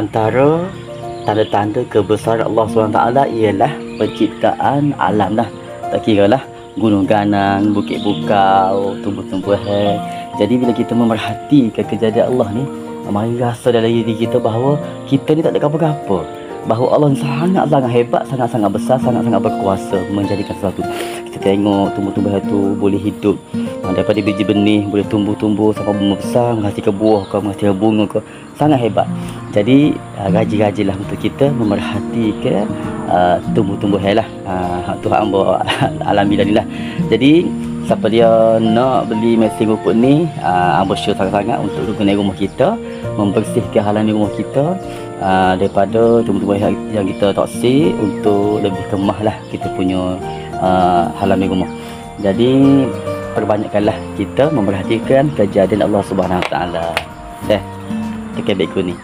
antara tanda-tanda kebesaran Allah SWT ialah penciptaan alam lah. Tak kira lah gunung ganang, bukit bukau, tumbuh-tumbuhan. Jadi bila kita memerhatikan kejadian Allah ni, mari rasa dalam diri kita bahawa kita ni tak ada apa-apa, bahawa Allah ni sangat-sangat hebat, sangat-sangat besar, sangat-sangat berkuasa menjadikan sesuatu. Kita tengok tumbuh-tumbuhan tu boleh hidup, daripada biji benih boleh tumbuh-tumbuh sampai membesar, menghasilkan buah ke, menghasilkan bunga ke, sangat hebat. Jadi rajin-rajinlah untuk kita memerhatikan tumbuh-tumbuhan lah. Tuhan bawa alami ni lah. Jadi siapa dia nak beli mesin rumput ni, Abang sure sangat-sangat untuk guna rumah kita, membersihkan halaman rumah kita daripada tumbuh-tumbuhan yang kita toksik, untuk lebih kemah lah kita punya halaman rumah. Jadi perbanyakkanlah kita memperhatikan kejadian Allah Subhanahu Wa Taala. Tekan baikku ni.